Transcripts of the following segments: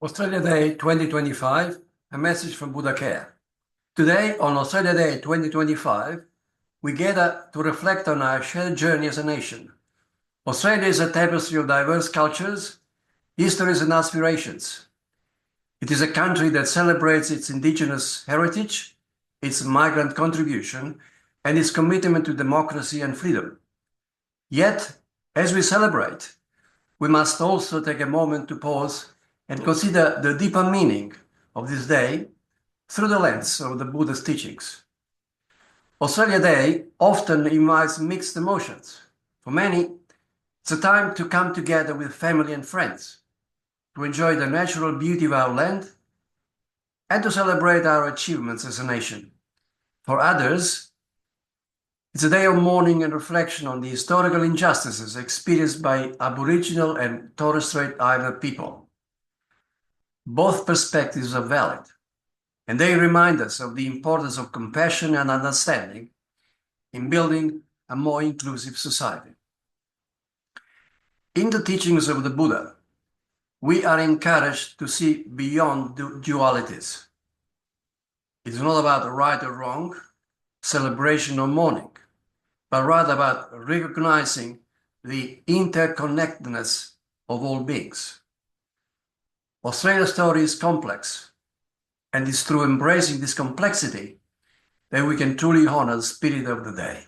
Australia Day 2025, a message from Buddhcare. Today, on Australia Day 2025, we gather to reflect on our shared journey as a nation. Australia is a tapestry of diverse cultures, histories, and aspirations. It is a country that celebrates its Indigenous heritage, its migrant contribution, and its commitment to democracy and freedom. Yet, as we celebrate, we must also take a moment to pause and consider the deeper meaning of this day through the lens of the Buddha's teachings. Australia Day often invites mixed emotions. For many, it's a time to come together with family and friends, to enjoy the natural beauty of our land, and to celebrate our achievements as a nation. For others, it's a day of mourning and reflection on the historical injustices experienced by Aboriginal and Torres Strait Islander people. Both perspectives are valid, and they remind us of the importance of compassion and understanding in building a more inclusive society. In the teachings of the Buddha, we are encouraged to see beyond dualities. It's not about right or wrong, celebration or mourning, but rather about recognizing the interconnectedness of all beings. Australia's story is complex, and it's through embracing this complexity that we can truly honor the spirit of the day.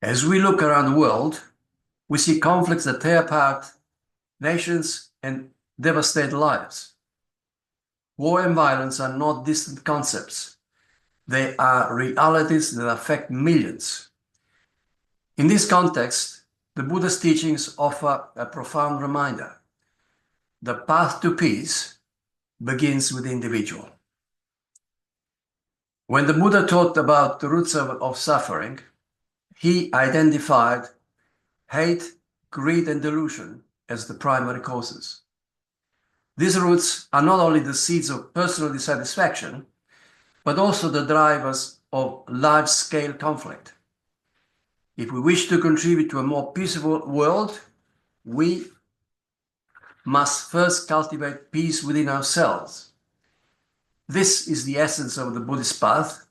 As we look around the world, we see conflicts that tear apart nations and devastate lives. War and violence are not distant concepts. They are realities that affect millions. In this context, the Buddha's teachings offer a profound reminder. The path to peace begins with the individual. When the Buddha talked about the roots of suffering, he identified hate, greed, and delusion as the primary causes. These roots are not only the seeds of personal dissatisfaction, but also the drivers of large-scale conflict. If we wish to contribute to a more peaceful world, we must first cultivate peace within ourselves. This is the essence of the Buddhist path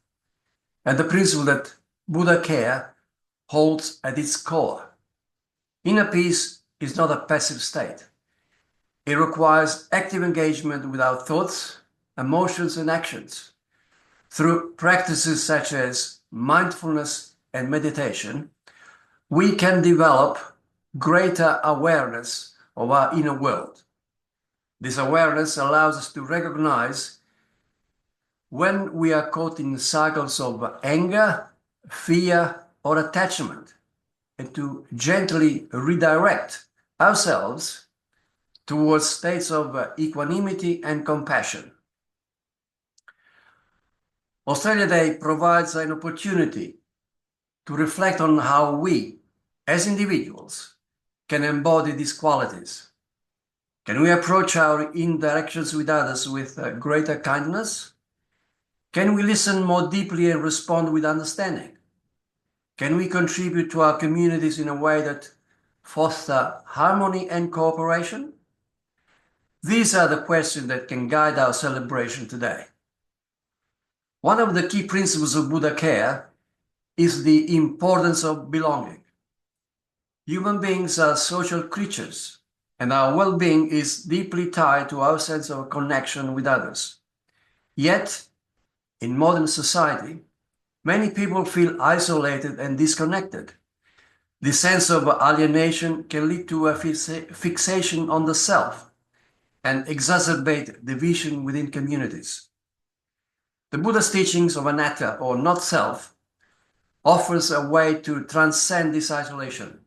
and the principle that Buddhcare holds at its core. Inner peace is not a passive state. It requires active engagement with our thoughts, emotions, and actions. Through practices such as mindfulness and meditation, we can develop greater awareness of our inner world. This awareness allows us to recognize when we are caught in cycles of anger, fear, or attachment, and to gently redirect ourselves towards states of equanimity and compassion. Australia Day provides an opportunity to reflect on how we, as individuals, can embody these qualities. Can we approach our interactions with others with greater kindness? Can we listen more deeply and respond with understanding? Can we contribute to our communities in a way that fosters harmony and cooperation? These are the questions that can guide our celebration today. One of the key principles of Buddhacare is the importance of belonging. Human beings are social creatures, and our well-being is deeply tied to our sense of connection with others. Yet, in modern society, many people feel isolated and disconnected. This sense of alienation can lead to a fixation on the self and exacerbate division within communities. The Buddha's teachings of anatta, or not self, offers a way to transcend this isolation.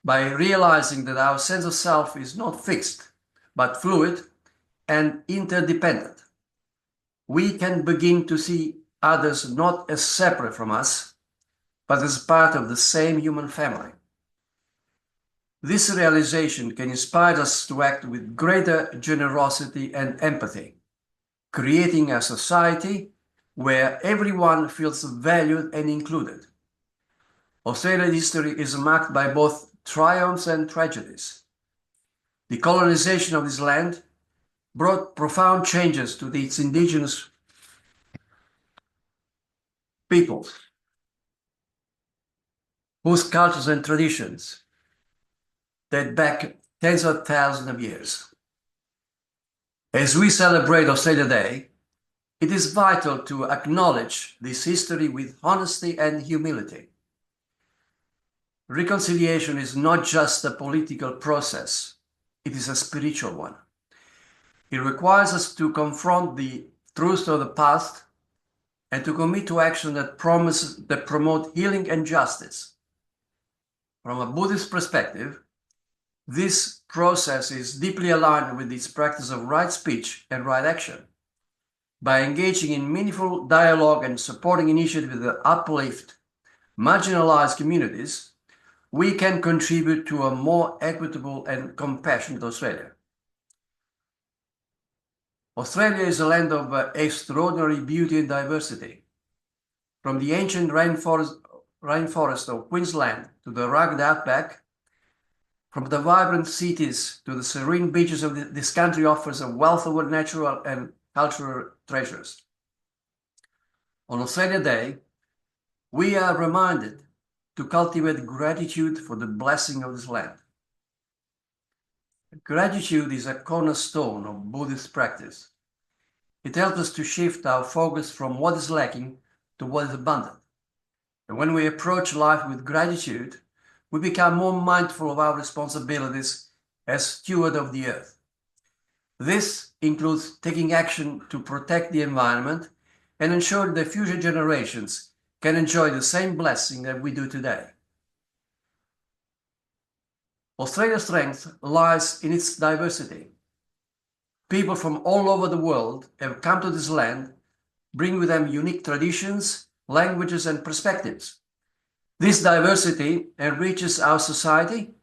By realizing that our sense of self is not fixed, but fluid and interdependent, we can begin to see others not as separate from us, but as part of the same human family. This realization can inspire us to act with greater generosity and empathy, creating a society where everyone feels valued and included. Australia's history is marked by both triumphs and tragedies. The colonization of this land brought profound changes to its indigenous peoples, whose cultures and traditions date back tens of thousands of years. As we celebrate Australia Day, it is vital to acknowledge this history with honesty and humility. Reconciliation is not just a political process, it is a spiritual one. It requires us to confront the truths of the past and to commit to action that promote healing and justice. From a Buddhist perspective, this process is deeply aligned with its practice of right speech and right action. By engaging in meaningful dialogue and supporting initiatives that uplift marginalized communities, we can contribute to a more equitable and compassionate Australia. Australia is a land of extraordinary beauty and diversity. From the ancient rainforest of Queensland to the rugged outback, from the vibrant cities to the serene beaches of this country offers a wealth of natural and cultural treasures. On Australia Day, we are reminded to cultivate gratitude for the blessing of this land. Gratitude is a cornerstone of Buddhist practice. It helps us to shift our focus from what is lacking to what is abundant. And when we approach life with gratitude, we become more mindful of our responsibilities as steward of the earth. This includes taking action to protect the environment and ensure that future generations can enjoy the same blessing that we do today. Australia's strength lies in its diversity. People from all over the world have come to this land, bringing with them unique traditions, languages, and perspectives. This diversity enriches our society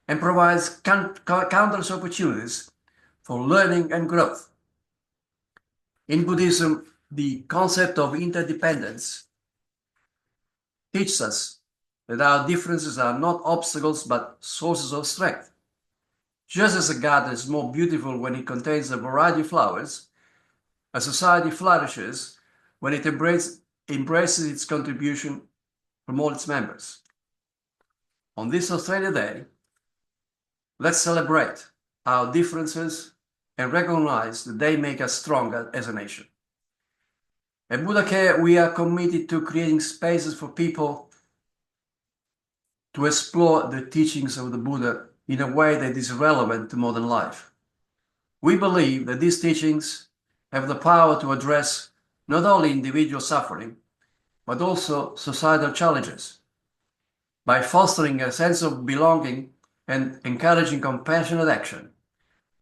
and provides countless opportunities for learning and growth. In Buddhism, the concept of interdependence teaches us that our differences are not obstacles but sources of strength. Just as a garden is more beautiful when it contains a variety of flowers, a society flourishes when it embraces its contribution from all its members. On this Australia Day, let's celebrate our differences and recognize that they make us stronger as a nation. At Buddhacare, we are committed to creating spaces for people to explore the teachings of the Buddha in a way that is relevant to modern life. We believe that these teachings have the power to address not only individual suffering, but also societal challenges. By fostering a sense of belonging and encouraging compassionate action,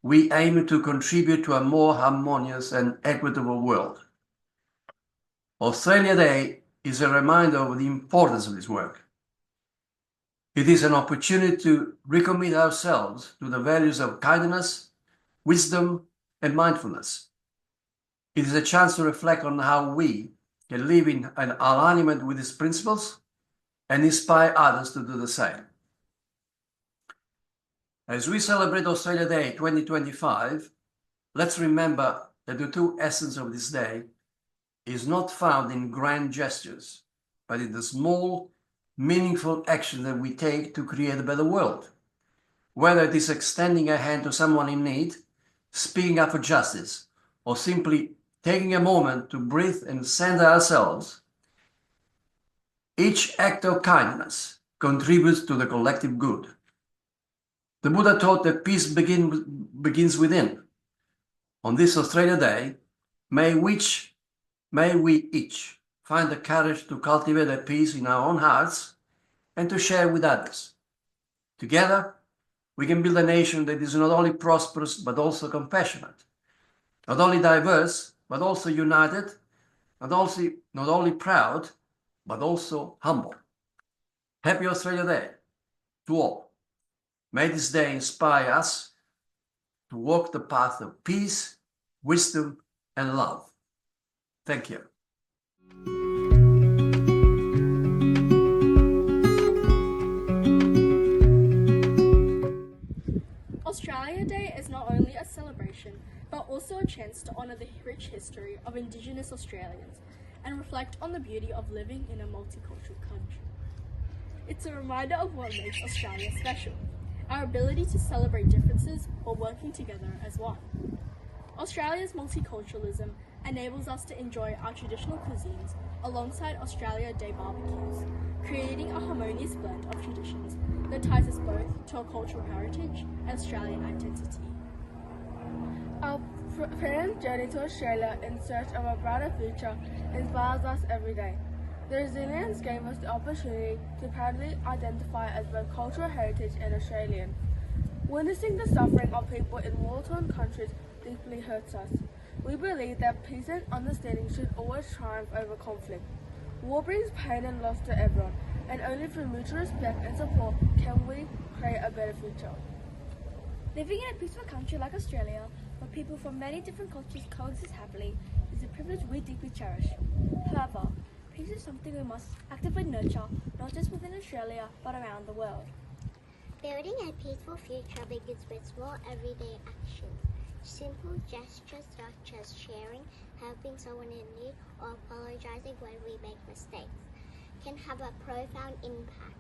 we aim to contribute to a more harmonious and equitable world. Australia Day is a reminder of the importance of this work. It is an opportunity to recommit ourselves to the values of kindness, wisdom, and mindfulness. It is a chance to reflect on how we can live in an alignment with these principles and inspire others to do the same. As we celebrate Australia Day 2025, let's remember that the true essence of this day is not found in grand gestures, but in the small, meaningful action that we take to create a better world. Whether it is extending a hand to someone in need, speaking up for justice, or simply taking a moment to breathe and center ourselves, each act of kindness contributes to the collective good. The Buddha taught that peace begins within. On this Australia Day, may we each find the courage to cultivate that peace in our own hearts and to share with others. Together, we can build a nation that is not only prosperous, but also compassionate, not only diverse, but also united, not only proud, but also humble. Happy Australia Day to all. May this day inspire us to walk the path of peace, wisdom, and love. Thank you. Australia Day not only a celebration, but also a chance to honour the rich history of Indigenous Australians and reflect on the beauty of living in a multicultural country. It's a reminder of what makes Australia special, our ability to celebrate differences while working together as one. Australia's multiculturalism enables us to enjoy our traditional cuisines alongside Australia Day barbecues, creating a harmonious blend of traditions that ties us both to our cultural heritage and Australian identity. Our parents' journey to Australia in search of a brighter future inspires us every day. The resilience gave us the opportunity to proudly identify as both cultural heritage and Australian. Witnessing the suffering of people in war-torn countries deeply hurts us. We believe that peace and understanding should always triumph over conflict. War brings pain and loss to everyone, and only through mutual respect and support can we create a better future. Living in a peaceful country like Australia, where people from many different cultures coexist happily, is a privilege we deeply cherish. However, peace is something we must actively nurture, not just within Australia, but around the world. Building a peaceful future begins with small everyday actions. Simple gestures such as sharing, helping someone in need, or apologizing when we make mistakes can have a profound impact.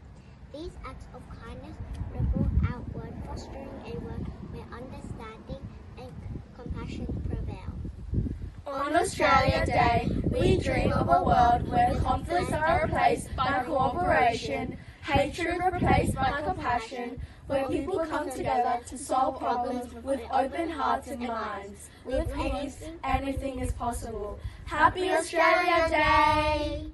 These acts of kindness ripple outward, fostering a world where understanding and compassion prevail. On Australia Day, we dream of a world where conflicts are replaced by cooperation, hatred replaced by compassion, where people come together to solve problems with open hearts and minds. With peace, anything is possible. Happy Australia Day!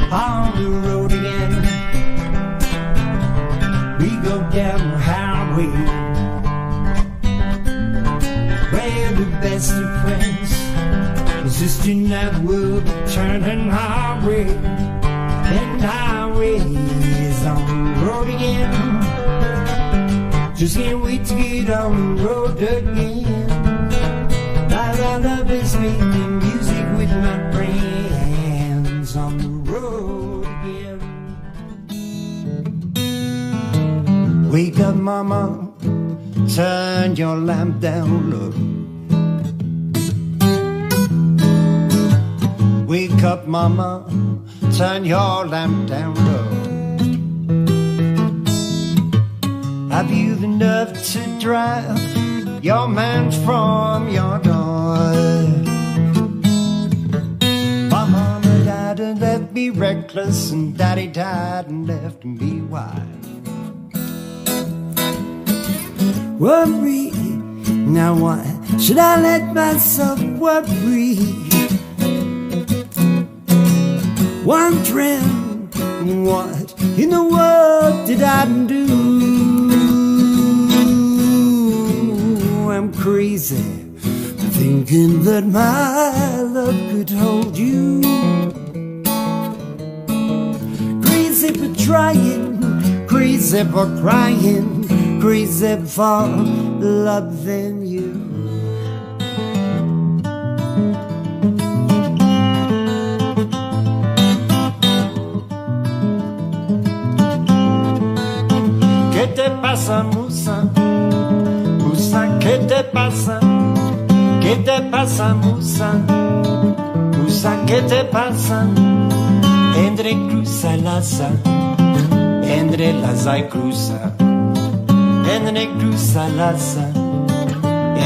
On the road again, we go down the highway, where the best of friends insisting that we'll be turning our way, and highway is on the road again. Just can't wait to get on the road again. I love is making music with my friends on the road again. Wake up, mama, turn your lamp down low. Wake up, mama, turn your lamp down low. Have you the nerve to drive your man from your door? My mama died and left me reckless, and daddy died and left me wild. Worry, now why should I let myself worry? Wondering what in the world did I do? I'm crazy, thinking that my love could hold you. Crazy for trying, crazy for crying, crazy for loving you. ¿Qué te pasa, musa? Musa, ¿qué te pasa? ¿Qué te pasa, musa? Musa, ¿qué te pasa? Entre cruza laza, entre laza y cruza, entre cruza laza,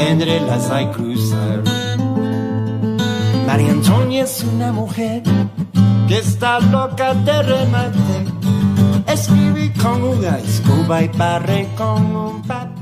entre laza y cruza. María Antonia es una mujer que está loca de remate. Escribe con una escoba y barre con un bate.